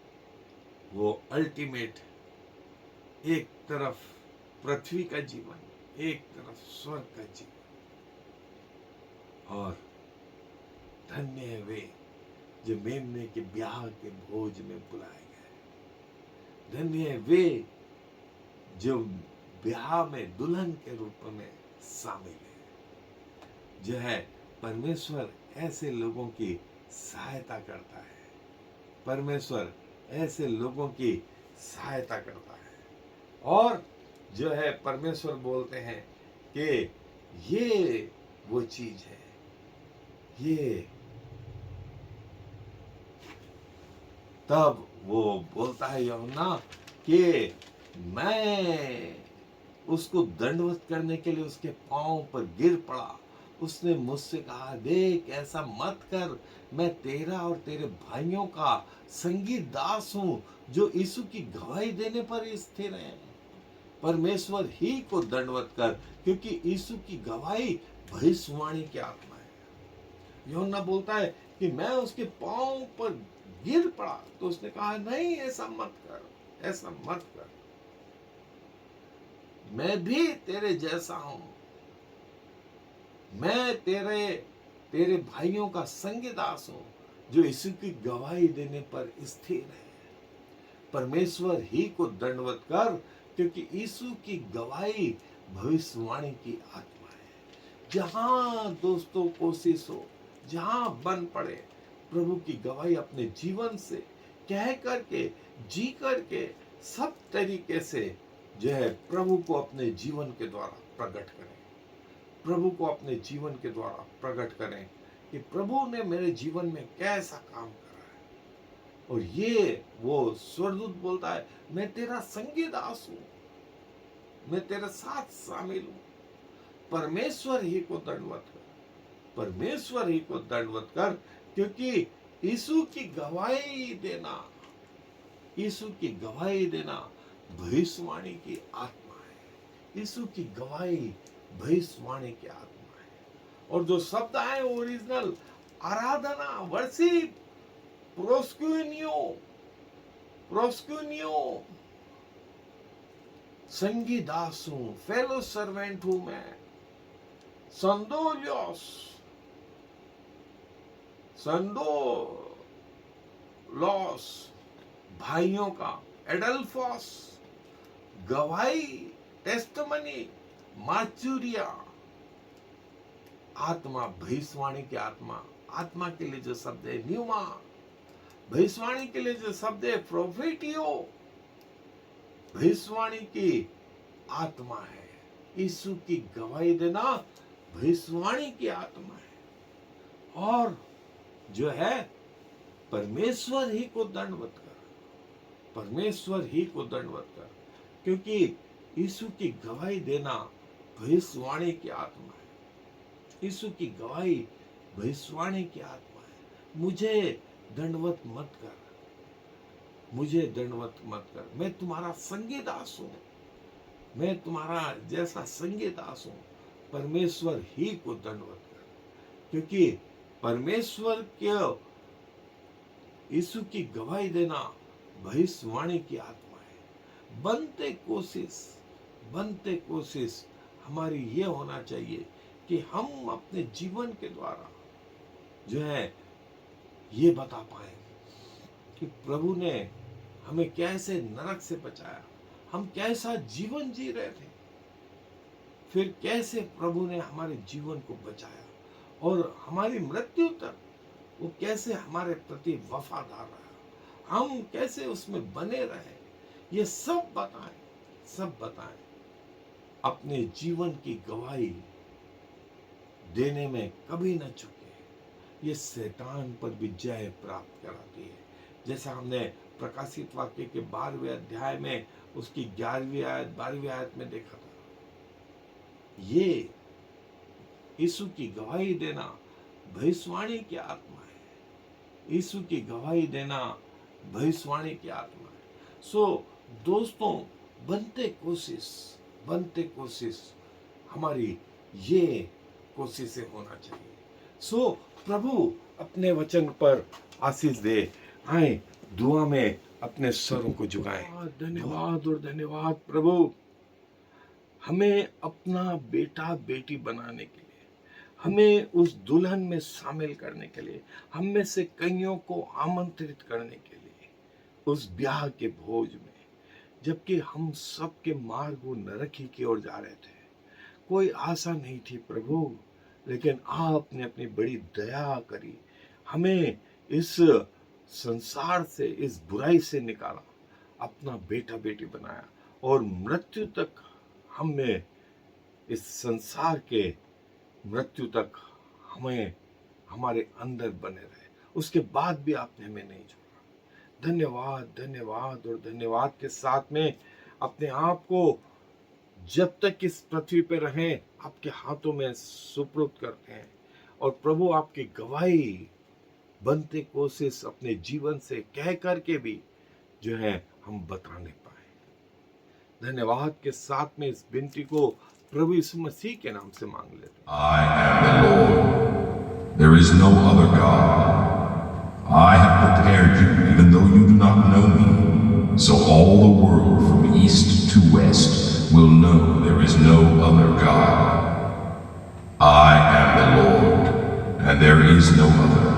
वो अल्टीमेट, एक तरफ पृथ्वी का जीवन, एक तरफ स्वर्ग का जीवन। और धन्य है वे जो मेमने के ब्याह के भोज में बुलाए गए। धन्य है वे जो ब्याह में दुल्हन के रूप में शामिल है। जो है परमेश्वर ऐसे लोगों की सहायता करता है। परमेश्वर ऐसे लोगों की सहायता करता है। और जो है परमेश्वर बोलते हैं कि ये वो चीज है, ये तब वो बोलता है यूहन्ना कि मैं उसको दंडवत करने के लिए उसके पांव पर गिर पड़ा। उसने मुझसे कहा, देख ऐसा मत कर, मैं तेरा और तेरे भाइयों का संगीत दास हूं जो यीशु की गवाही देने पर स्थिर है। परमेश्वर ही को दंडवत कर, क्योंकि यीशु की गवाही भविष्यवाणी की आत्मा है। यूहन्ना बोलता है कि मैं उसके पांव पर गिर पड़ा, तो उसने कहा नहीं, ऐसा मत कर, ऐसा मत कर, मैं भी तेरे जैसा हूं, मैं तेरे भाइयों का संगीदास हूं जो यीशु की गवाही देने पर स्थिर है। परमेश्वर ही को दंडवत कर, क्योंकि यीशु की गवाही भविष्यवाणी की आत्मा है। जहां दोस्तों कोशिश हो, जहां बन पड़े, प्रभु की गवाही अपने जीवन से कह करके, जी करके, सब तरीके से जो है प्रभु को अपने जीवन के द्वारा प्रकट करें। प्रभु को अपने जीवन के द्वारा प्रकट करें कि प्रभु ने मेरे जीवन में कैसा काम करा है। और ये वो स्वर्गदूत बोलता है, मैं तेरा संगीदास हूं, मैं तेरे साथ शामिल हूं। परमेश्वर ही को दंडवत कर, परमेश्वर ही को दंडवत कर, क्योंकि यीशु की गवाही देना, यीशु की गवाही देना भविष्यवाणी की आत्मा है। यीशु की गवाही भविष्यवाणी की आत्मा है। और जो शब्द आए ओरिजिनल आराधना, वर्शिप, प्रोस्क्यूनियो, प्रोस्क्यूनियो, संगीदास हूं, फेलो सर्वेंट हूं मैं, संदोलियोस, संडोलॉस, भाइयों का, एडल्फोस, गवाही, टेस्टमनी, माचुरिया, आत्मा, भविष्यवाणी की आत्मा। आत्मा के लिए जो शब्द है न्यूमा, भविष्यवाणी के लिए जो शब्द है प्रोफेटियो, भविष्यवाणी की आत्मा है। यीशु की गवाही देना भविष्यवाणी की आत्मा है। और जो है परमेश्वर ही को दंडवत कर, परमेश्वर ही को दंडवत कर, क्योंकि यीशु की गवाही देना भविष्यवाणी की आत्मा है। यीशु की गवाही भविष्यवाणी की आत्मा है। मुझे दंडवत मत कर, मुझे दंडवत मत कर, मैं तुम्हारा संगीदास हूं, मैं तुम्हारा जैसा संगीदास हूं। परमेश्वर ही को दंडवत कर, क्योंकि परमेश्वर के यीशु की गवाही देना भविष्यवाणी की आत्मा है। बनते कोशिश हमारी ये होना चाहिए कि हम अपने जीवन के द्वारा जो है ये बता पाए कि प्रभु ने हमें कैसे नरक से बचाया, हम कैसा जीवन जी रहे थे, फिर कैसे प्रभु ने हमारे जीवन को बचाया, और हमारी मृत्यु तक वो कैसे हमारे प्रति वफादार रहा, हम कैसे उसमें बने रहे, ये सब बताएं, सब बताएं। अपने जीवन की गवाही देने में कभी न चुके। ये शैतान पर भी जय प्राप्त कराती है। जैसा हमने प्रकाशित वाक्य के 12वें अध्याय में उसकी 11वीं आयत 12वीं आयत में देखा था। ये यीशु की गवाही देना भविष्यवाणी की आत्मा है। यीशु की गवाही देना भविष्यवाणी की आत्मा है। सो दोस्तों, बनते कोशिश हमारी ये कोशिशें होना चाहिए। सो प्रभु अपने वचन पर आशीष दे। आए दुआ में अपने स्वरों को झुकाएं। धन्यवाद और धन्यवाद प्रभु, हमें अपना बेटा बेटी बनाने के लिए, हमें उस दुल्हन में शामिल करने के लिए, हम में से कईयों को आमंत्रित करने के लिए उस ब्याह के भोज में, जबकि हम सब के मार्ग वो नरकी की ओर जा रहे थे। कोई आशा नहीं थी प्रभु, लेकिन आपने अपनी बड़ी दया करी, हमें इस संसार से, इस बुराई से निकाला, अपना बेटा बेटी बनाया और मृत्यु तक हमें, इस संसार के मृत्यु तक हमें हमारे अंदर बने रहे। उसके बाद भी आपने हमें नहीं छोड़ा। धन्यवाद, धन्यवाद और धन्यवाद के साथ में अपने आप को जब तक इस पृथ्वी पर रहें आपके हाथों में सुपुर्द करते हैं। और प्रभु आपकी गवाही बनते कोशिश अपने जीवन से कह करके भी जो है हम बताने पाए। धन्यवाद के साथ में इस विनती को प्रभु यीशु मसीह के नाम से मांग लेते हैं। I am the Lord. There is no other God. I have prepared you even though you do not know me. So all the world from east to west will know there is no other God. I am the Lord, and there is no other.